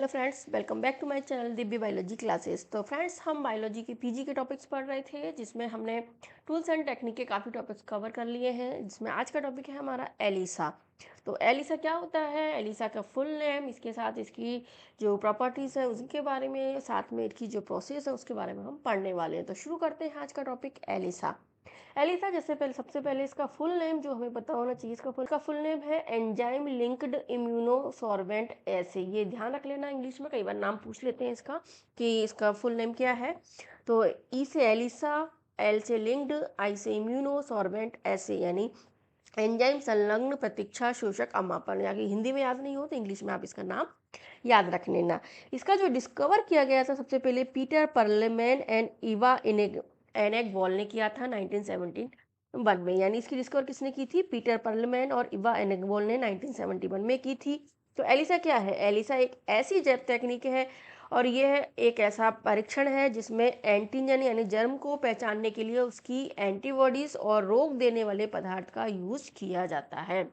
Hello friends, welcome back to my channel Divya biology classes. तो friends, हम biology के PG के टॉपिक्स पढ़ रहे थे, जिसमें हमने टूल्स एंड टेक्निक के काफ़ी टॉपिक्स कवर कर लिए हैं। जिसमें आज का टॉपिक है हमारा एलिसा। तो एलिसा क्या होता है, एलिसा का फुल नेम, इसके साथ इसकी जो प्रॉपर्टीज़ है उसके बारे में, साथ में इसकी जो प्रोसेस है उसके बारे में हम पढ़ने वाले हैं। तो शुरू करते हैं आज का टॉपिक एलिसा। एलिसा, जैसे पहले सबसे पहले इसका फुल नेम जो हमें पता होना चाहिए, इसका फुल नेम है एंजाइम लिंक्ड इम्यूनोसॉर्बेंट एसे। ये ध्यान रख लेना, इंग्लिश में कई बार नाम पूछ लेते हैं इसका कि इसका फुल नेम क्या है। तो ई से एलिसा, एल से लिंक्ड, आई से इम्यूनोसॉर्बेंट एसे, यानी एंजाइम संलग्न प्रतीक्षा शोषक अमापन। यानी हिंदी में याद नहीं हो तो इंग्लिश में आप इसका नाम याद रख लेना। इसका जो डिस्कवर किया गया था सबसे पहले पीटर पर्लेमैन एंड इवा एनेक वॉल ने किया था 1971 में। यानी इसकी डिस्कवर किसने की थी? पीटर पर्लेमैन और इवा एनेक वॉल ने 1971 में की थी। तो एलिसा क्या है? एलिसा एक ऐसी जैव तकनीक है और यह एक ऐसा परीक्षण है जिसमें एंटीजन यानी जर्म को पहचानने के लिए उसकी एंटीबॉडीज और रोग देने वाले पदार्थ का यूज किया जाता है।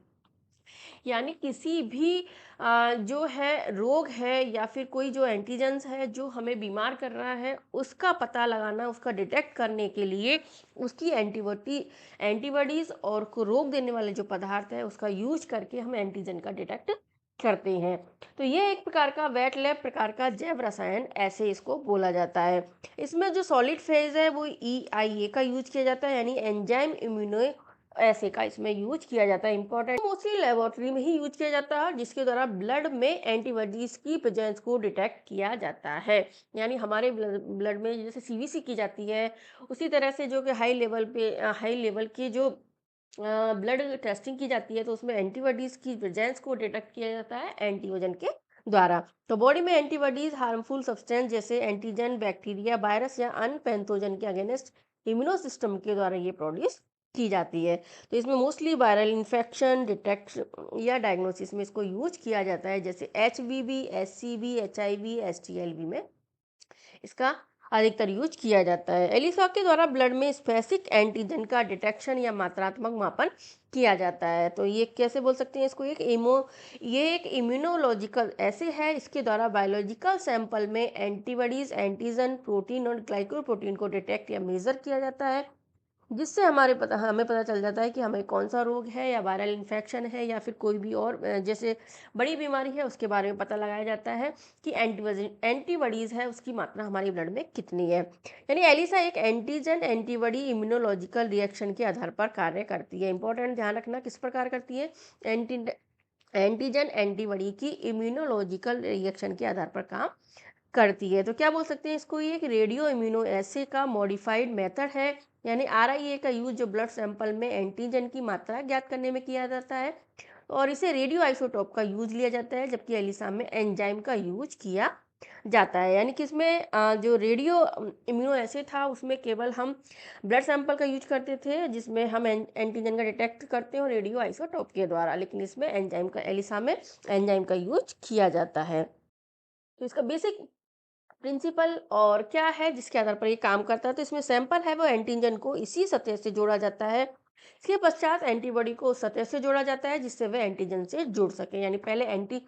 यानी किसी भी जो है रोग है या फिर कोई जो एंटीजेंस है जो हमें बीमार कर रहा है, उसका पता लगाना, उसका डिटेक्ट करने के लिए उसकी एंटीबॉडीज और को रोग देने वाले जो पदार्थ है उसका यूज करके हम एंटीजन का डिटेक्ट करते हैं। तो ये एक प्रकार का वेट लैब प्रकार का जैव रसायन ऐसे इसको बोला जाता है। इसमें जो सॉलिड फेज है वो EIA का यूज किया जाता है, यानी एंजाइम इम्यूनो ऐसे का इसमें यूज किया जाता है। इंपॉर्टेंट मोस्टली लेबोरेटरी में ही यूज किया जाता है, जिसके द्वारा ब्लड में एंटीबॉडीज की प्रेजेंस को डिटेक्ट किया जाता है। यानी हमारे ब्लड में जैसे CVC की जाती है, उसी तरह से जो कि हाई लेवल की जो ब्लड टेस्टिंग की जाती है, तो उसमें एंटीबॉडीज की प्रेजेंस को डिटेक्ट किया जाता है एंटीजन के द्वारा। तो बॉडी में एंटीबॉडीज हार्मफुल सब्सटेंस जैसे एंटीजन, बैक्टीरिया, वायरस या अन्य पैथोजन के अगेंस्ट इम्यूनो सिस्टम के द्वारा ये प्रोड्यूस की जाती है। तो इसमें मोस्टली वायरल इन्फेक्शन डिटेक्शन या डायग्नोसिस में इसको यूज किया जाता है, जैसे HBV, SCV, HIV, STLV में इसका अधिकतर यूज किया जाता है। एलिसा के द्वारा ब्लड में स्पेसिफिक एंटीजन का डिटेक्शन या मात्रात्मक मापन किया जाता है। तो ये कैसे बोल सकते हैं इसको? ये एक इम्यूनोलॉजिकल ऐसे है, इसके द्वारा बायोलॉजिकल सैंपल में एंटीबॉडीज, एंटीजन, प्रोटीन और ग्लाइकोप्रोटीन को डिटेक्ट या मेजर किया जाता है, जिससे हमें पता चल जाता है कि हमें कौन सा रोग है या वायरल इन्फेक्शन है या फिर कोई भी और जैसे बड़ी बीमारी है उसके बारे में पता लगाया जाता है कि एंटीबॉडीज़ है उसकी मात्रा हमारी ब्लड में कितनी है। यानी एलिसा एक एंटीजन एंटीबॉडी इम्यूनोलॉजिकल रिएक्शन के आधार पर कार्य करती है। इंपॉर्टेंट ध्यान रखना, किस प्रकार करती है? एंटी एंटीजन एंटीबॉडी की इम्यूनोलॉजिकल रिएक्शन के आधार पर काम करती है। तो क्या बोल सकते हैं इसको? ये एक रेडियो इम्यूनो एसे का मॉडिफाइड मेथड है। यानी RIA का यूज जो ब्लड सैंपल में एंटीजन की मात्रा ज्ञात करने में किया जाता है, और इसे रेडियो आइसोटोप का यूज लिया जाता है, जबकि एलिसा में एंजाइम का यूज किया जाता है। यानी कि इसमें जो रेडियो इम्यूनो एसे था उसमें केवल हम ब्लड सैंपल का यूज करते थे, जिसमें हम एंटीजन का डिटेक्ट करते हैं रेडियो आइसोटोप के द्वारा, लेकिन इसमें एलिसा में एंजाइम का यूज किया जाता है। तो इसका बेसिक प्रिंसिपल और क्या है जिसके आधार पर ये काम करता है? तो इसमें सैंपल है वो एंटीजन को इसी सतह से जोड़ा जाता है, इसके पश्चात एंटीबॉडी को उस सतह से जोड़ा जाता है जिससे वह एंटीजन से जुड़ सके। यानी पहले एंटी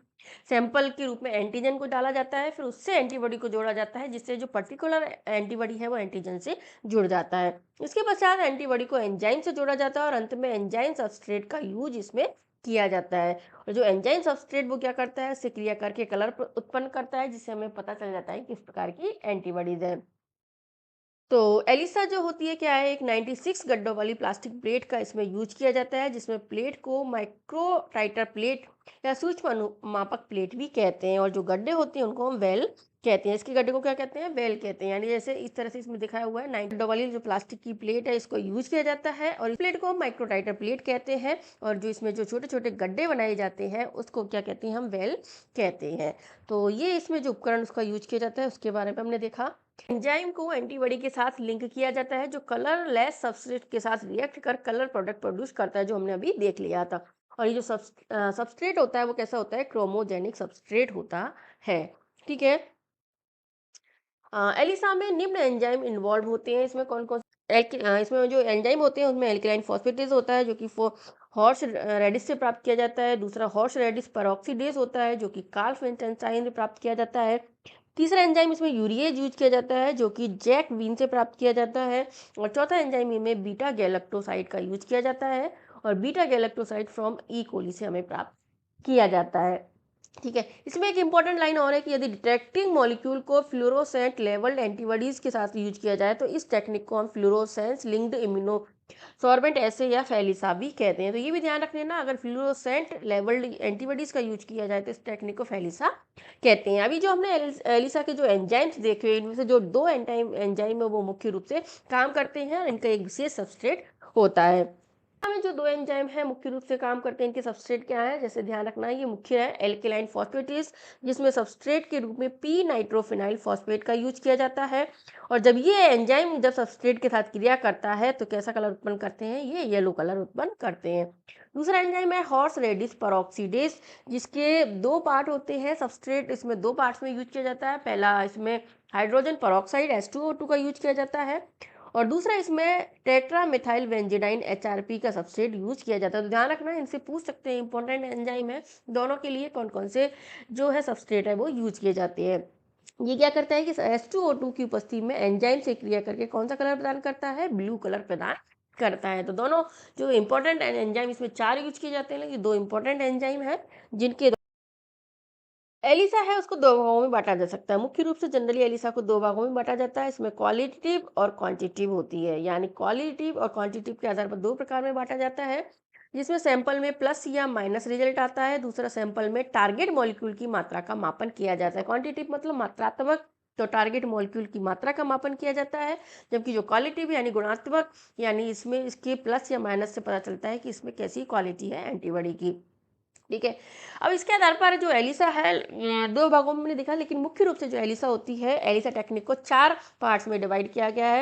सैंपल के रूप में एंटीजन को डाला जाता है, फिर उससे एंटीबॉडी को जोड़ा जाता है जिससे जो पर्टिकुलर एंटीबॉडी है वो एंटीजन से जुड़ जाता है। इसके पश्चात एंटीबॉडी को एंजाइम से जोड़ा जाता है और अंत में एंजाइम सबस्ट्रेट का यूज इसमें किया जाता है। और जो एंजाइम सबस्ट्रेट वो क्या करता है? उससे क्रिया करके कलर उत्पन्न करता है, जिससे हमें पता चल जाता है किस प्रकार की एंटीबॉडीज है। तो एलिसा जो होती है क्या है? एक 96 गड्ढों वाली प्लास्टिक प्लेट का इसमें यूज किया जाता है, जिसमें प्लेट को माइक्रोटाइटर प्लेट या सूक्ष्म अनुमापक प्लेट भी कहते हैं, और जो गड्ढे होते हैं उनको हम वेल कहते हैं। इसके गड्ढे को क्या कहते हैं? वेल कहते हैं। यानी जैसे इस तरह से इसमें दिखाया हुआ है 90 गड्ढों वाली जो प्लास्टिक की प्लेट है, इसको यूज किया जाता है और इस प्लेट को हम माइक्रोटाइटर प्लेट कहते हैं, और जो इसमें जो छोटे छोटे गड्ढे बनाए जाते हैं उसको क्या कहते हैं? हम वेल कहते हैं। तो ये इसमें जो उपकरण उसका यूज किया जाता है उसके बारे में हमने देखा। एंजाइम को एंटीबॉडी के साथ लिंक किया जाता है, जो कलरलेस सबस्ट्रेट के साथ रिएक्ट कर कलर प्रोडक्ट प्रोड्यूस करता है, जो हमने अभी देख लिया था। और ये जो सबस्ट्रेट होता है वो कैसा होता है? क्रोमोजेनिक सबस्ट्रेट होता है। ठीक है। एलिसा में निम्न एंजाइम इन्वॉल्व होते हैं। इसमें कौन कौन इसमें जो एंजाइम होते हैं उसमें एल्कलाइन फॉस्फेटेज होता है, जो कि हॉर्स रेडिस से प्राप्त किया जाता है। दूसरा हॉर्स रेडिस पेरोक्सीडेज होता है जो कि कार्ल फ्रेंकेनस्टाइन से प्राप्त किया जाता है। तीसरा एंजाइम इसमें यूरिएज यूज किया जाता है जो कि जैक वीन से प्राप्त किया जाता है। और चौथा एंजाइम में बीटा गैलेक्टोसाइड का यूज किया जाता है और बीटा गैलेक्टोसाइड फ्रॉम ई कोली से हमें प्राप्त किया जाता है। ठीक है, इसमें एक इंपॉर्टेंट लाइन और है कि यदि डिटेक्टिंग मॉलिक्यूल को फ्लोरोसेंट लेवल्ड एंटीबॉडीज के साथ यूज किया जाए तो इस टेक्निक को हम फ्लोरोसेंस लिंक्ड इम्यूनो सॉर्बेंट ऐसे या फैलिसा भी कहते हैं। तो ये भी ध्यान रखना ना, अगर फ्लोरोसेंट लेवल्ड एंटीबॉडीज का यूज किया जाए तो इस टेक्निक को फैलिसा कहते हैं। अभी जो हमने एलिसा के जो एंजाइम्स देखे इनमें से जो दो एंजाइम है वो मुख्य रूप से काम करते हैं और इनका एक विशेष सबस्ट्रेट होता है। हमें जो दो एंजाइम हैं मुख्य रूप से काम करते हैं, इनके सबस्ट्रेट क्या है, जैसे ध्यान रखना है ये मुख्य है एल्केलाइन फॉस्फेटेज, जिसमें सबस्ट्रेट के रूप में पी नाइट्रोफिनाइल फॉस्फेट का यूज किया जाता है। और जब ये एंजाइम जब सबस्ट्रेट के साथ क्रिया करता है तो कैसा कलर उत्पन्न करते हैं, ये येलो कलर उत्पन्न करते हैं। दूसरा एंजाइम है हॉर्स रेडिस पेरोक्सीडेज, जिसके दो पार्ट होते हैं। सबस्ट्रेट इसमें दो पार्ट्स में यूज किया जाता है। पहला इसमें हाइड्रोजन पेरोक्साइड H2O2 का यूज किया जाता है और दूसरा इसमें टेट्रा मिथाइल बेंजीडाइन HRP का सबस्ट्रेट यूज किया जाता है। तो ध्यान रखना, इनसे पूछ सकते हैं, इंपॉर्टेंट एंजाइम है दोनों के लिए, कौन कौन से जो है सबस्ट्रेट है वो यूज किए जाते हैं। ये क्या करता है कि H2O2 की उपस्थिति में एंजाइम से क्रिया करके कौन सा कलर प्रदान करता है, ब्लू कलर प्रदान करता है। तो दोनों जो इंपॉर्टेंट एंजाइम, इसमें चार यूज किए जाते हैं लेकिन दो इंपॉर्टेंट एंजाइम है जिनके एलिसा है उसको दो भागों में बांटा जा सकता है। मुख्य रूप से जनरली एलिसा को दो भागों में बांटा जाता है। इसमें क्वालिटेटिव और क्वांटिटेटिव होती है, यानी क्वालिटेटिव और क्वांटिटेटिव के आधार पर दो प्रकार में बांटा जाता है, जिसमें सैंपल में प्लस या माइनस रिजल्ट आता है। दूसरा सैंपल में टारगेट मॉलिक्यूल की मात्रा का मापन किया जाता है। क्वांटिटेटिव मतलब मात्रात्मक, तो टारगेट मॉलिक्यूल की मात्रा का मापन किया जाता है, जबकि जो क्वालिटेटिव यानी गुणात्मक, यानी इसमें इसके प्लस या माइनस से पता चलता है कि इसमें कैसी क्वालिटी है एंटीबॉडी की। ठीक है, अब इसके आधार पर जो एलिसा है दो भागों में मैंने देखा, लेकिन मुख्य रूप से जो एलिसा होती है, एलिसा टेक्निक को चार पार्ट्स में डिवाइड किया गया है।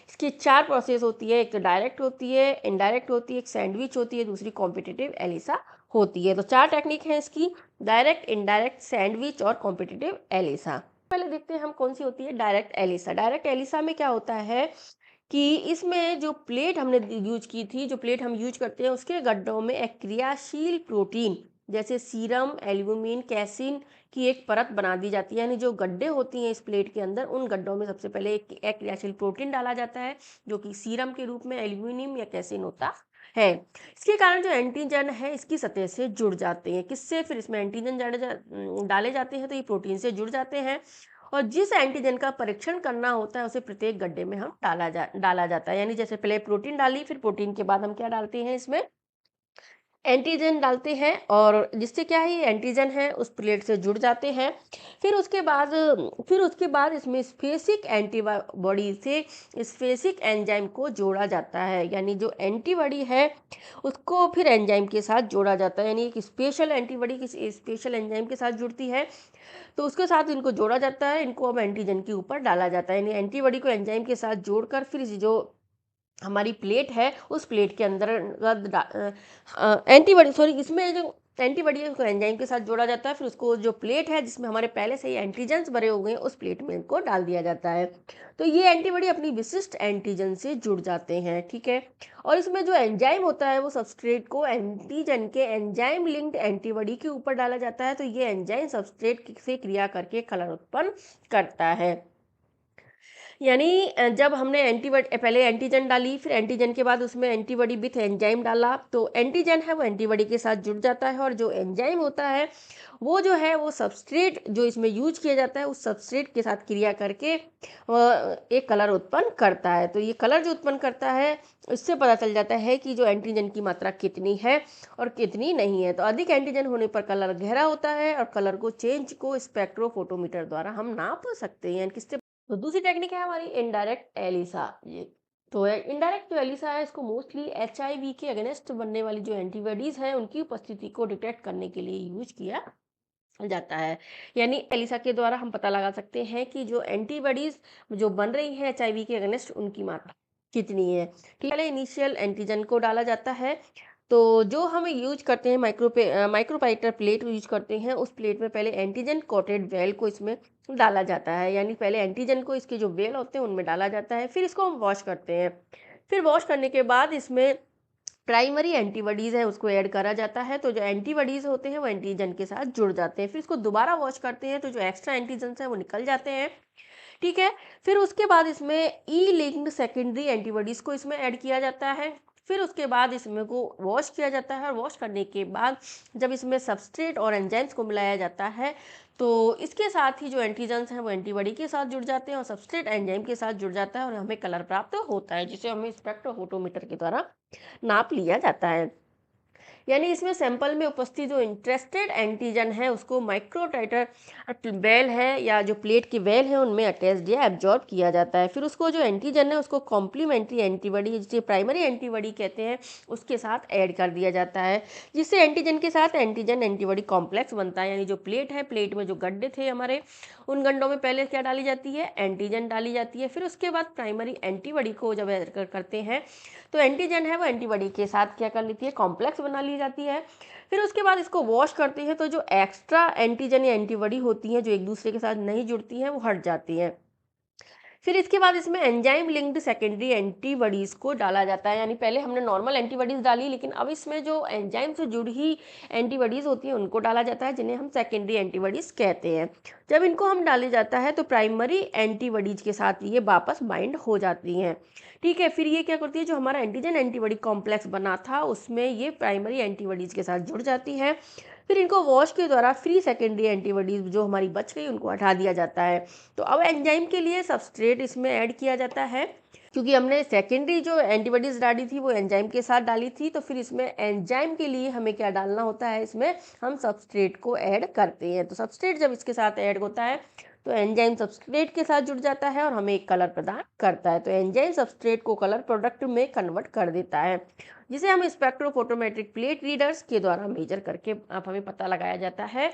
इसकी चार प्रोसेस होती है, एक तो डायरेक्ट होती है, इनडायरेक्ट होती है, एक सैंडविच होती है, दूसरी कॉम्पिटिटिव एलिसा होती है। तो चार टेक्निक है इसकी, डायरेक्ट, इनडायरेक्ट, सैंडविच और कॉम्पिटिटिव एलिसा। पहले देखते हैं हम कौन सी होती है डायरेक्ट एलिसा। डायरेक्ट एलिसा में क्या होता है कि इसमें जो प्लेट हमने यूज की थी, जो प्लेट हम यूज करते हैं, उसके गड्ढों में एक क्रियाशील प्रोटीन जैसे सीरम, एल्ब्यूमिन, कैसिन की एक परत बना दी जाती है। यानी जो गड्ढे होती हैं इस प्लेट के अंदर, उन गड्ढों में सबसे पहले एक क्रियाशील प्रोटीन डाला जाता है जो कि सीरम के रूप में एल्ब्यूमिन या कैसिन होता है। इसके कारण जो एंटीजन है इसकी सतह से जुड़ जाते हैं। किससे, फिर इसमें एंटीजन डाले जाते हैं तो ये प्रोटीन से जुड़ जाते हैं और जिस एंटीजन का परीक्षण करना होता है उसे प्रत्येक गड्ढे में हम डाला जाता है। यानी जैसे पहले प्रोटीन डाली, फिर प्रोटीन के बाद हम क्या डालते हैं, इसमें एंटीजन डालते हैं और जिससे क्या है ये एंटीजन है उस प्लेट से जुड़ जाते हैं। फिर उसके बाद इसमें स्पेसिक एंटीबॉडी से स्पेसिक एंजाइम को जोड़ा जाता है। यानी जो एंटीबॉडी है उसको फिर एंजाइम के साथ जोड़ा जाता है। यानी एक स्पेशल एंटीबॉडी किसी स्पेशल एंजाइम के साथ जुड़ती है तो उसके साथ इनको जोड़ा जाता है। इनको अब एंटीजन के ऊपर डाला जाता है। यानी एंटीबॉडी को एंजाइम के साथ जोड़कर फिर जो हमारी प्लेट है उस प्लेट के अंदर एंटीबॉडी, सॉरी, इसमें जो एंटीबॉडी है उसको एंजाइम के साथ जोड़ा जाता है। फिर उसको जो प्लेट है जिसमें हमारे पहले से ही एंटीजन्स भरे हुए हैं उस प्लेट में इनको डाल दिया जाता है। तो ये एंटीबॉडी अपनी विशिष्ट एंटीजन से जुड़ जाते हैं। ठीक है, और इसमें जो एंजाइम होता है वो सबस्ट्रेट को एंटीजन के एंजाइम लिंक्ड एंटीबॉडी के ऊपर डाला जाता है। तो ये एंजाइम सबस्ट्रेट से क्रिया करके कलर उत्पन्न करता है। यानी जब हमने एंटीबॉडी पहले एंटीजन डाली, फिर एंटीजन के बाद उसमें एंटीबॉडी विथ एंजाइम डाला, तो एंटीजन है वो एंटीबॉडी के साथ जुड़ जाता है और जो एंजाइम होता है वो जो है वो सबस्ट्रेट जो इसमें यूज किया जाता है उस सबस्ट्रेट के साथ क्रिया करके एक कलर उत्पन्न करता है। तो ये कलर जो उत्पन्न करता है इससे पता चल जाता है कि जो एंटीजन की मात्रा कितनी है और कितनी नहीं है। तो अधिक एंटीजन होने पर कलर गहरा होता है और कलर को चेंज को स्पेक्ट्रोफोटोमीटर द्वारा हम नाप सकते हैं। किससे, तो दूसरी टेक्निक है हमारी इनडायरेक्ट एलिसा। ये तो इनडायरेक्ट जो एलिसा है इसको मोस्टली HIV के अगेंस्ट बनने वाली जो एंटीबॉडीज हैं उनकी उपस्थिति को डिटेक्ट करने के लिए यूज किया जाता है। यानी एलिसा के द्वारा हम पता लगा सकते हैं कि जो एंटीबॉडीज जो बन रही है HIV के अगेंस्ट उनकी मात्रा कितनी है। ठीक है, पहले इनिशियल एंटीजन को डाला जाता है। तो जो हम यूज करते हैं माइक्रोपाइटर प्लेट यूज करते हैं, उस प्लेट में पहले एंटीजन कोटेड वेल को इसमें डाला जाता है। यानी पहले एंटीजन को इसके जो वेल होते हैं उनमें डाला जाता है, फिर इसको हम वॉश करते हैं। फिर वॉश करने के बाद इसमें प्राइमरी एंटीबॉडीज़ है उसको ऐड करा जाता है, तो जो एंटीबॉडीज़ होते हैं वो एंटीजन के साथ जुड़ जाते हैं। फिर इसको दोबारा वॉश करते हैं तो जो एक्स्ट्रा एंटीजन्स हैं वो निकल जाते हैं। ठीक है। फिर उसके बाद इसमें ई लिंक्ड सेकेंडरी एंटीबॉडीज़ को इसमें ऐड किया जाता है। फिर उसके बाद इसमें को वॉश किया जाता है और वॉश करने के बाद जब इसमें सबस्ट्रेट और एंजाइम्स को मिलाया जाता है तो इसके साथ ही जो एंटीजन्स हैं वो एंटीबॉडी के साथ जुड़ जाते हैं और सबस्ट्रेट एंजाइम के साथ जुड़ जाता है और हमें कलर प्राप्त होता है, जिसे हमें स्पेक्ट्रोफोटोमीटर के द्वारा नाप लिया जाता है। यानी इसमें सैंपल में उपस्थित जो इंटरेस्टेड एंटीजन है उसको माइक्रोटाइटर वेल है या जो प्लेट की वेल है उनमें अटैच्ड या एब्जॉर्ब किया जाता है। फिर उसको जो एंटीजन है उसको कॉम्प्लीमेंट्री एंटीबॉडी जिसे प्राइमरी एंटीबॉडी कहते हैं उसके साथ ऐड कर दिया जाता है, जिससे एंटीजन के साथ एंटीजन एंटीबॉडी कॉम्प्लेक्स बनता है। यानी जो प्लेट है, प्लेट में जो गड्ढे थे हमारे, उन गड्ढों में पहले क्या डाली जाती है, एंटीजन डाली जाती है। फिर उसके बाद प्राइमरी एंटीबॉडी को जब ऐड करते हैं तो एंटीजन है वो एंटीबॉडी के साथ क्या कर लेती है, कॉम्प्लेक्स बना ली जाती है। फिर उसके बाद इसको वॉश करते हैं तो जो एक्स्ट्रा एंटीजन या एंटीबॉडी होती हैं जो एक दूसरे के साथ नहीं जुड़ती हैं वो हट जाती हैं। फिर इसके बाद इसमें एंजाइम लिंक्ड सेकेंडरी एंटीबॉडीज़ को डाला जाता है। यानी पहले हमने नॉर्मल एंटीबॉडीज़ डाली, लेकिन अब इसमें जो एंजाइम से जुड़ी एंटीबॉडीज़ होती हैं उनको डाला जाता है, जिन्हें हम सेकेंडरी एंटीबॉडीज़ कहते हैं। जब इनको हम डाले जाता है तो प्राइमरी एंटीबॉडीज़ के साथ ये वापस बाइंड हो जाती हैं। ठीक है। फिर ये क्या करती है, जो हमारा एंटीजन एंटीबॉडी कॉम्प्लेक्स बना था उसमें ये प्राइमरी एंटीबॉडीज़ के साथ जुड़ जाती है। फिर इनको वॉश के द्वारा फ्री सेकेंडरी एंटीबॉडीज़ जो हमारी बच गई उनको हटा दिया जाता है। तो अब एंजाइम के लिए सबस्ट्रेट इसमें ऐड किया जाता है, क्योंकि हमने सेकेंडरी जो एंटीबॉडीज़ डाली थी वो एंजाइम के साथ डाली थी, तो फिर इसमें एंजाइम के लिए हमें क्या डालना होता है, इसमें हम सबस्ट्रेट को ऐड करते हैं। तो सबस्ट्रेट जब इसके साथ ऐड होता है तो एंजाइम सबस्ट्रेट के साथ जुड़ जाता है और हमें एक कलर प्रदान करता है। तो एंजाइम सबस्ट्रेट को कलर प्रोडक्ट में कन्वर्ट कर देता है, जिसे हम स्पेक्ट्रोफोटोमेट्रिक प्लेट रीडर्स के द्वारा मेजर करके आप हमें पता लगाया जाता है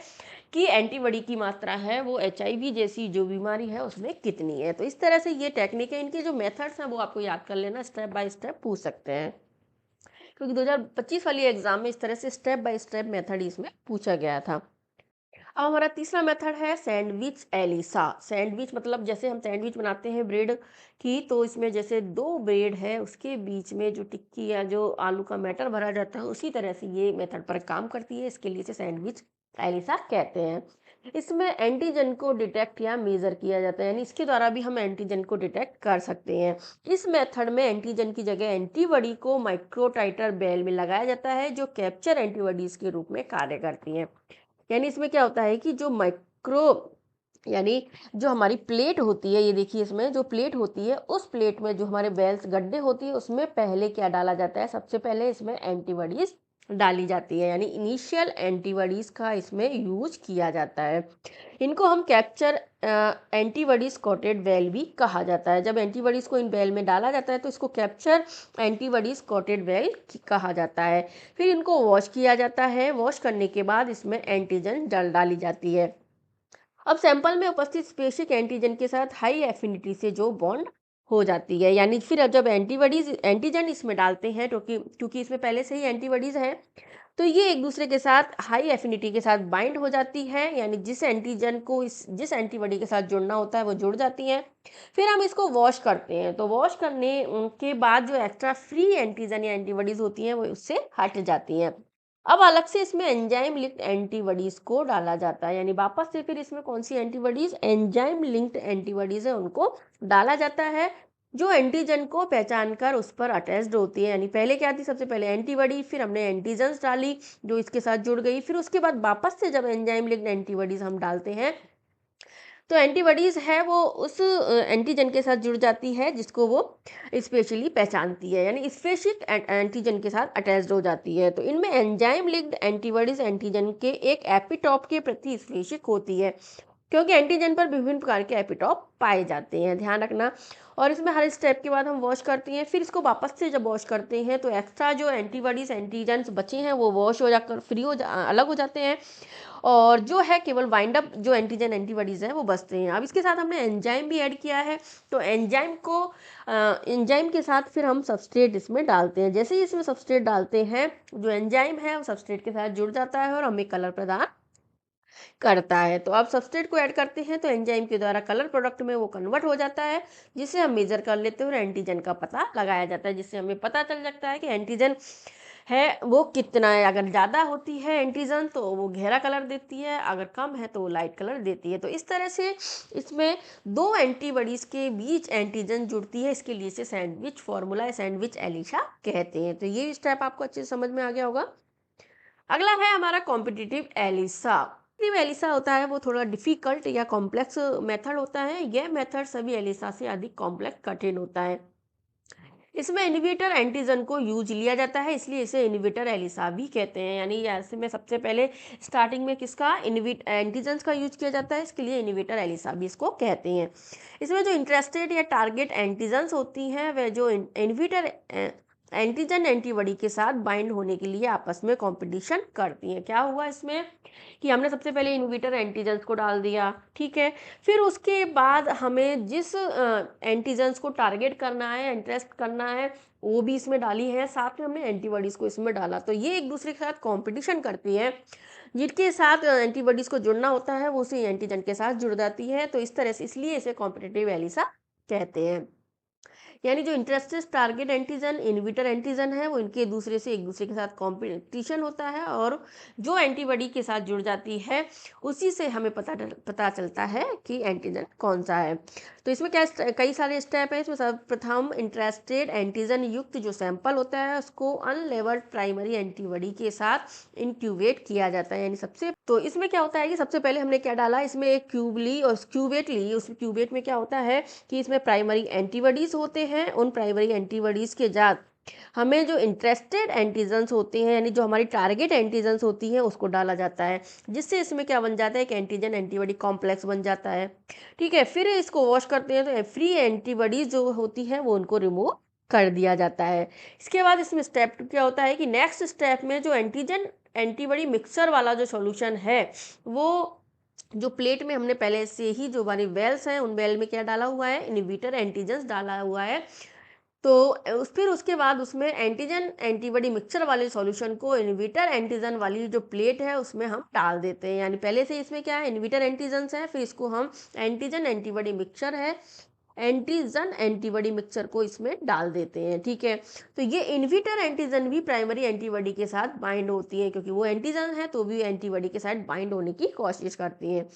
कि एंटीबॉडी की मात्रा है वो HIV जैसी जो बीमारी है उसमें कितनी है। तो इस तरह से ये टेक्निक है, इनके जो मेथड्स हैं वो आपको याद कर लेना, स्टेप बाय स्टेप पूछ सकते हैं, क्योंकि 2025 वाली एग्जाम में इस तरह से स्टेप बाय स्टेप मेथड इसमें पूछा गया था। अब हमारा तीसरा मेथड है सैंडविच एलिसा। सैंडविच मतलब जैसे हम सैंडविच बनाते हैं ब्रेड की, तो इसमें जैसे दो ब्रेड है उसके बीच में जो टिक्की या जो आलू का मैटर भरा जाता है, उसी तरह से ये मेथड पर काम करती है। इसके लिए इसे सैंडविच एलिसा कहते हैं। इसमें एंटीजन को डिटेक्ट या मेजर किया जाता है, यानी इसके द्वारा भी हम एंटीजन को डिटेक्ट कर सकते हैं। इस मेथड में एंटीजन की जगह एंटीबॉडी को माइक्रोटाइटर बेल में लगाया जाता है, जो कैप्चर एंटीबॉडीज के रूप में कार्य करती हैं। यानी इसमें क्या होता है कि जो माइक्रो यानी जो हमारी प्लेट होती है, ये देखिए इसमें जो प्लेट होती है उस प्लेट में जो हमारे बेल्स गड्ढे होती है उसमें पहले क्या डाला जाता है, सबसे पहले इसमें एंटीबॉडीज डाली जाती है। यानी इनिशियल एंटीबॉडीज का इसमें यूज किया जाता है। इनको हम कैप्चर एंटीबॉडीज कोटेड वेल भी कहा जाता है। जब एंटीबॉडीज को इन वेल में डाला जाता है तो इसको कैप्चर एंटीबॉडीज कोटेड वेल कहा जाता है। फिर इनको वॉश किया जाता है। वॉश करने के बाद इसमें एंटीजन डाली जाती है। अब सैंपल में उपस्थित स्पेसिफिक एंटीजन के साथ हाई एफिनिटी से जो बॉन्ड हो जाती है, यानी फिर अब जब एंटीजन इसमें डालते हैं तो क्योंकि इसमें पहले से ही एंटीबॉडीज हैं, तो ये एक दूसरे के साथ हाई एफिनिटी के साथ बाइंड हो जाती है। यानी जिस एंटीजन को जिस एंटीबॉडी के साथ जुड़ना होता है वो जुड़ जाती हैं। फिर हम इसको वॉश करते हैं, तो वॉश करने के बाद जो एक्स्ट्रा फ्री एंटीजन या एंटीबॉडीज होती हैं वो उससे हट जाती हैं। अब अलग से इसमें एंजाइम लिंक्ड एंटीबॉडीज को डाला जाता है, यानी वापस से फिर इसमें कौन सी एंटीबॉडीज, एंजाइम लिंक्ड एंटीबॉडीज है, उनको डाला जाता है जो एंटीजन को पहचान कर उस पर अटैच्ड होती है। यानी पहले क्या थी, सबसे पहले एंटीबॉडी, फिर हमने एंटीजन्स डाली जो इसके साथ जुड़ गई। फिर उसके बाद वापस से जब एंजाइम लिंक्ड एंटीबॉडीज हम डालते हैं तो एंटीबॉडीज है वो उस एंटीजन के साथ जुड़ जाती है जिसको वो स्पेशली पहचानती है, यानी स्पेसिफिक एंटीजन के साथ अटैच्ड हो जाती है। तो इनमें एंजाइम लिंक्ड एंटीबॉडीज एंटीजन के एक एपिटॉप के प्रति स्पेसिफिक होती है, क्योंकि एंटीजन पर विभिन्न प्रकार के एपिटॉप पाए जाते हैं, ध्यान रखना। और इसमें हर स्टेप के बाद हम वॉश करते हैं। फिर इसको वापस से जब वॉश करते हैं तो एक्स्ट्रा जो एंटीबॉडीज एंटीजन्स बचे हैं वो वॉश हो जाकर अलग हो जाते हैं, और जो है केवल वाइंड अप जो एंटीजन एंटीबॉडीज़ हैं वो बचते हैं। अब इसके साथ हमने एंजाइम भी ऐड किया है, तो एंजाइम के साथ फिर हम सबस्ट्रेट इसमें डालते हैं। जैसे ही इसमें सबस्ट्रेट डालते हैं जो एंजाइम है वो सबस्ट्रेट के साथ जुड़ जाता है और हमें कलर प्रदान करता है। तो अब सबस्ट्रेट को ऐड करते हैं तो एंजाइम के द्वारा कलर प्रोडक्ट में वो कन्वर्ट हो जाता है, जिसे हम मेजर कर लेते हैं और एंटीजन का पता लगाया जाता है, जिससे हमें पता चल जाता है कि एंटीजन है वो कितना है। अगर ज़्यादा होती है एंटीजन तो वो गहरा कलर देती है, अगर कम है तो वो लाइट कलर देती है। तो इस तरह से इसमें दो एंटीबॉडीज़ के बीच एंटीजन जुड़ती है, इसके लिए इसे सैंडविच फॉर्मूला या सैंडविच एलिसा कहते हैं। तो ये स्टेप आपको अच्छे से समझ में आ गया होगा। अगला है हमारा कॉम्पिटिटिव एलिसा। कॉम्पिटिटिव एलिसा होता है वो थोड़ा डिफिकल्ट या कॉम्प्लेक्स मेथड होता है। यह मेथड सभी एलिसा से अधिक कॉम्प्लेक्स कठिन होता है। इसमें इनहिबिटर एंटीजन को यूज लिया जाता है, इसलिए इसे इनहिबिटर एलिसा भी कहते हैं। यानी ऐसे में सबसे पहले स्टार्टिंग में किसका इनहिबिट एंटीजन्स का यूज किया जाता है, इसके लिए इनहिबिटर एलिसा भी इसको कहते हैं। इसमें जो इंटरेस्टेड या टारगेट एंटीजन्स होती हैं वह जो इनहिबिटर एंटीजन एंटीबॉडी के साथ बाइंड होने के लिए आपस में कंपटीशन करती हैं। क्या हुआ इसमें कि हमने सबसे पहले इनहिबिटर एंटीजन्स को डाल दिया, ठीक है। फिर उसके बाद हमें जिस एंटीजन्स को टारगेट करना है, इंटरेस्ट करना है, वो भी इसमें डाली है, साथ में हमने एंटीबॉडीज़ को इसमें डाला। तो ये एक दूसरे के साथ कंपटीशन करती है, जिनके साथ एंटीबॉडीज़ को जुड़ना होता है वो उसी एंटीजन के साथ जुड़ जाती है। तो इस तरह से इसलिए इसे कॉम्पिटिटिव एलिसा कहते हैं। यानी जो interested target antigen inhibitor antigen है वो इनके दूसरे से एक दूसरे के साथ कंपटीशन होता है, और जो एंटीबॉडी के साथ जुड़ जाती है उसी से हमें पता चलता है कि एंटीजन कौन सा है। तो इसमें क्या कई सारे स्टेप हैं। इसमें सर्वप्रथम इंटरेस्टेड एंटीजन युक्त जो सैंपल होता है उसको अनलेबल्ड प्राइमरी एंटीबॉडी के साथ इंक्यूबेट किया जाता है। यानी सबसे तो इसमें क्या होता है कि सबसे पहले हमने क्या डाला, इसमें एक क्यूब ली और क्यूबेट ली। उस क्यूबेट में क्या होता है कि इसमें प्राइमरी एंटीबॉडीज़ होते हैं। उन प्राइमरी एंटीबॉडीज़ के साथ हमें जो इंटरेस्टेड एंटीजन्स होते हैं, यानी जो हमारी टारगेट एंटीजन्स होती हैं, उसको डाला जाता है, जिससे इसमें क्या बन जाता है, एक एंटीजन एंटीबॉडी कॉम्प्लेक्स बन जाता है, ठीक है। फिर इसको वॉश करते हैं तो फ्री एंटीबॉडीज जो होती है वो उनको रिमूव कर दिया जाता है। इसके बाद इसमें स्टेप क्या होता है कि नेक्स्ट स्टेप में जो एंटीजन एंटीबॉडी मिक्सर वाला जो सॉल्यूशन है, वो जो प्लेट में हमने पहले से ही जो हमारी वेल्स हैं उन वेल में क्या डाला हुआ है, इनहिबिटर एंटीजन्स डाला हुआ है। तो फिर उसके बाद उसमें एंटीजन एंटीबॉडी मिक्सचर वाले सॉल्यूशन को इनहिबिटर एंटीजन वाली जो प्लेट है उसमें हम डाल देते हैं। यानी पहले से इसमें क्या है, इनहिबिटर एंटीजन्स है, फिर इसको हम एंटीजन एंटीबॉडी मिक्सचर है, एंटीजन एंटीबॉडी मिक्सचर को इसमें डाल देते हैं, ठीक है। तो ये इनहिबिटर एंटीजन भी प्राइमरी एंटीबॉडी के साथ बाइंड होती है, क्योंकि वो एंटीजन है तो भी एंटीबॉडी के साथ बाइंड होने की कोशिश करती हैं।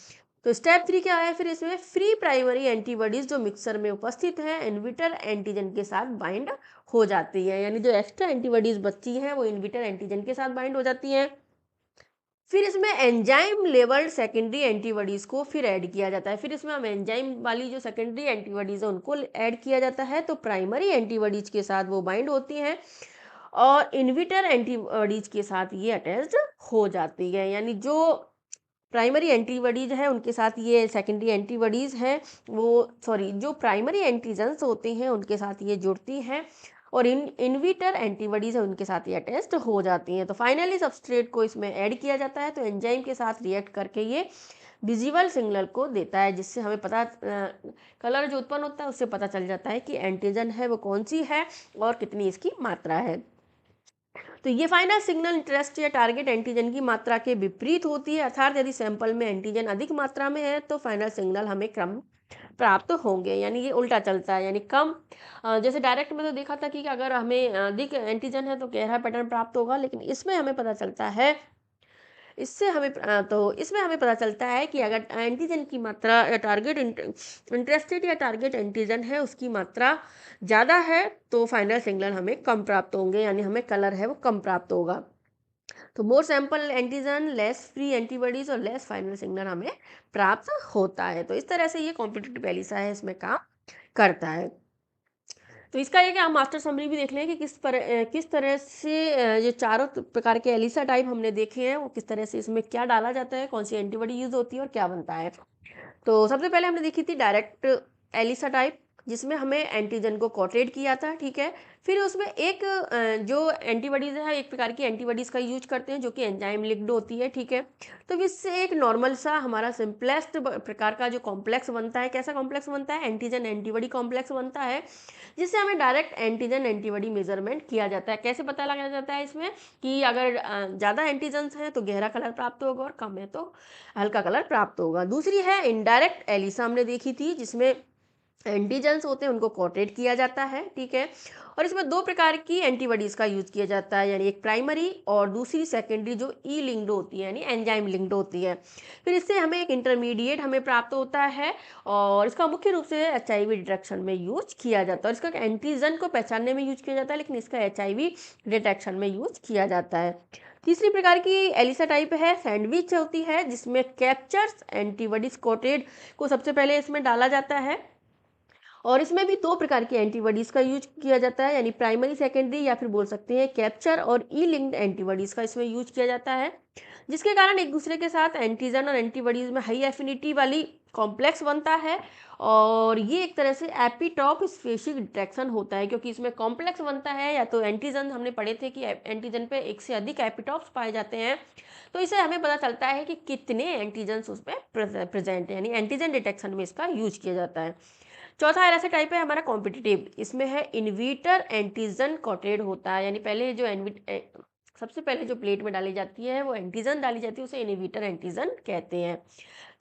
तो स्टेप 3 क्या है, फिर इसमें फ्री प्राइमरी एंटीबॉडीज जो मिक्सर में उपस्थित है इनहिबिटर एंटीजन के साथ बाइंड हो जाती है। यानी जो एक्स्ट्रा एंटीबॉडीज बची हैं वो इनहिबिटर एंटीजन के साथ बाइंड हो जाती हैं। फिर इसमें एंजाइम लेवल्ड सेकेंडरी एंटीबॉडीज़ को फिर ऐड किया जाता है। फिर इसमें हम एंजाइम वाली जो सेकेंडरी एंटीबॉडीज़ है उनको ऐड किया जाता है, तो प्राइमरी एंटीबॉडीज़ के साथ वो बाइंड होती हैं और इनहिबिटर एंटीबॉडीज़ के साथ ये अटैच्ड हो जाती है। यानी जो प्राइमरी एंटीबॉडीज़ है उनके साथ ये सेकेंडरी एंटीबॉडीज़ हैं, वो सॉरी जो प्राइमरी एंटीजन्स होते हैं उनके साथ ये जुड़ती हैं, और इनहिबिटर एंटीबॉडीज़ है उनके साथ ये अटैच्ड हो जाती हैं। तो फाइनली सबस्ट्रेट को इसमें ऐड किया जाता है, तो एंजाइम के साथ रिएक्ट करके ये विजिबल सिग्नल को देता है, जिससे हमें पता कलर जो उत्पन्न होता है उससे पता चल जाता है कि एंटीजन है वो कौन सी है और कितनी इसकी मात्रा है। तो ये फाइनल सिग्नल इंटरेस्ट या टारगेट एंटीजन की मात्रा के विपरीत होती है, अर्थात यदि सैंपल में एंटीजन अधिक मात्रा में है तो फाइनल सिग्नल हमें क्रम प्राप्त होंगे। यानी ये उल्टा चलता है, यानी कम जैसे डायरेक्ट में तो देखा था कि अगर हमें अधिक एंटीजन है तो गहरा पैटर्न प्राप्त होगा, लेकिन इसमें हमें पता चलता है तो इसमें हमें पता चलता है कि अगर एंटीजन की मात्रा या टारगेट इंटरेस्टेड या टारगेट एंटीजन है उसकी मात्रा ज़्यादा है तो फाइनल सिग्नल हमें कम प्राप्त होंगे, यानी हमें कलर है वो कम प्राप्त होगा। तो more sample antigen less free antibodies और लेस फाइनल सिग्नल हमें प्राप्त होता है। तो इस तरह से ये कॉम्पिटिटिव एलिसा है, इसमें काम करता है। तो इसका ये कि हम मास्टर समरी भी देख लें कि किस तरह से ये चारों प्रकार के एलिसा टाइप हमने देखे हैं वो किस तरह से इसमें क्या डाला जाता है, कौन सी एंटीबॉडी यूज होती है और क्या बनता है। तो सबसे पहले हमने देखी थी डायरेक्ट एलिसा टाइप, जिसमें हमें एंटीजन को कोटेड किया था, ठीक है। फिर उसमें एक जो एंटीबॉडीज़ है, एक प्रकार की एंटीबॉडीज़ का यूज करते हैं जो कि एंजाइम लिंक्ड होती है, ठीक है। तो इससे एक नॉर्मल सा हमारा सिंपलेस्ट प्रकार का जो कॉम्प्लेक्स बनता है, कैसा कॉम्प्लेक्स बनता है, एंटीजन एंटीबॉडी कॉम्प्लेक्स बनता है, जिससे हमें डायरेक्ट एंटीजन एंटीबॉडी मेजरमेंट किया जाता है। कैसे पता लगाया जाता है इसमें कि अगर ज़्यादा एंटीजन्स हैं तो गहरा कलर प्राप्त होगा और कम है तो हल्का कलर प्राप्त होगा। दूसरी है इनडायरेक्ट एलिसा हमने देखी थी, जिसमें एंटीजेंस होते हैं उनको कोटेड किया जाता है, ठीक है। और इसमें दो प्रकार की एंटीबॉडीज़ का यूज़ किया जाता है, यानी एक प्राइमरी और दूसरी सेकेंडरी जो ई लिंक्ड होती है, यानी एंजाइम लिंक्ड होती है। फिर इससे हमें एक इंटरमीडिएट हमें प्राप्त होता है और इसका मुख्य रूप से HIV डिटेक्शन में यूज किया जाता है और इसका एंटीजन को पहचानने में यूज किया जाता है, लेकिन इसका HIV डिटेक्शन में यूज किया जाता है। तीसरी प्रकार की एलिसा टाइप है सैंडविच होती है, जिसमें कैप्चर्स एंटीबॉडीज कोटेड को सबसे पहले इसमें डाला जाता है और इसमें भी दो प्रकार की एंटीबॉडीज़ का यूज किया जाता है, यानी प्राइमरी सेकेंडरी या फिर बोल सकते हैं कैप्चर और ई लिंक्ड एंटीबॉडीज़ का इसमें यूज किया जाता है, जिसके कारण एक दूसरे के साथ एंटीजन और एंटीबॉडीज़ में हाई एफिनिटी वाली कॉम्प्लेक्स बनता है और ये एक तरह से एपिटॉप स्पेसिफिक डिटेक्शन होता है, क्योंकि इसमें कॉम्प्लेक्स बनता है या तो एंटीजन हमने पढ़े थे कि एंटीजन पे एक से अधिक एपिटॉप्स पाए जाते हैं, तो इससे हमें पता चलता है कि कितने एंटीजन्स उसमें प्रेजेंट है, यानी एंटीजन डिटेक्शन में इसका यूज किया जाता है। चौथा ऐसा टाइप है हमारा कॉम्पिटिटिव, इसमें है इनविटर एंटीजन कोटेड होता है, यानी पहले जो सबसे पहले जो प्लेट में डाली जाती है वो एंटीजन डाली जाती है, उसे इनविटर एंटीजन कहते हैं।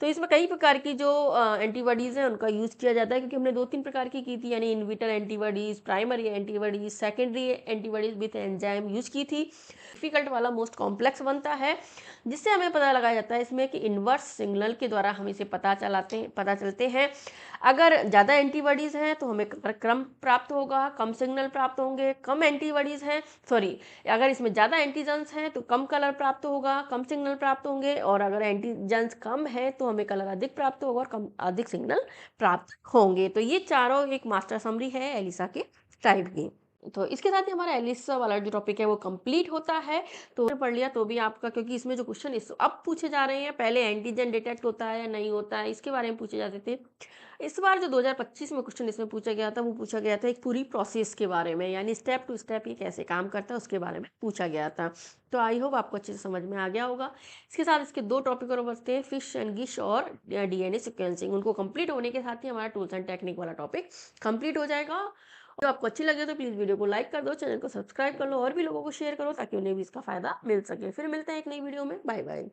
तो इसमें कई प्रकार की जो एंटीबॉडीज़ हैं उनका यूज़ किया जाता है, क्योंकि हमने दो तीन प्रकार की थी, यानी इनविटर antibodies, primary antibodies, secondary antibodies with enzyme use की थी। डिफिकल्ट वाला मोस्ट कॉम्प्लेक्स बनता है, जिससे हमें पता लगाया जाता है इसमें कि इन्वर्स सिग्नल के द्वारा हम इसे पता चलते हैं। अगर ज़्यादा एंटीबॉडीज़ हैं तो हमें क्रम प्राप्त होगा, कम सिग्नल प्राप्त होंगे। कम एंटीबॉडीज़ हैं, सॉरी, अगर इसमें ज़्यादा एंटीजन्स हैं तो कम कलर प्राप्त होगा, कम सिग्नल प्राप्त होंगे, और अगर एंटीजन्स कम है तो हमें कलर अधिक प्राप्त होगा और कम अधिक सिग्नल प्राप्त होंगे। तो ये चारों एक मास्टर समरी है एलिसा के टाइप की। तो इसके साथ ही हमारा एलिसा वाला जो टॉपिक है वो कंप्लीट होता है। तो पढ़ लिया तो भी आपका, क्योंकि इसमें जो क्वेश्चन इस अब पूछे जा रहे हैं, पहले एंटीजन डिटेक्ट होता है या नहीं होता है इसके बारे में पूछे जाते थे। इस बार जो 2025 में क्वेश्चन इसमें पूछा गया था वो पूछा गया था एक पूरी प्रोसेस के बारे में, यानी स्टेप टू स्टेप ये कैसे काम करता है उसके बारे में पूछा गया था। तो आई होप आपको अच्छे से समझ में आ गया होगा। इसके साथ इसके दो टॉपिक और बचते हैं, फिश एंड गिश और DNA सिक्वेंसिंग। उनको कंप्लीट होने के साथ ही हमारा टूल्स एंड टेक्निक वाला टॉपिक कंप्लीट हो जाएगा। तो आपको अच्छी लगे तो प्लीज़ वीडियो को लाइक कर दो, चैनल को सब्सक्राइब कर लो और भी लोगों को शेयर करो ताकि उन्हें भी इसका फ़ायदा मिल सके। फिर मिलते हैं एक नई वीडियो में। Bye bye.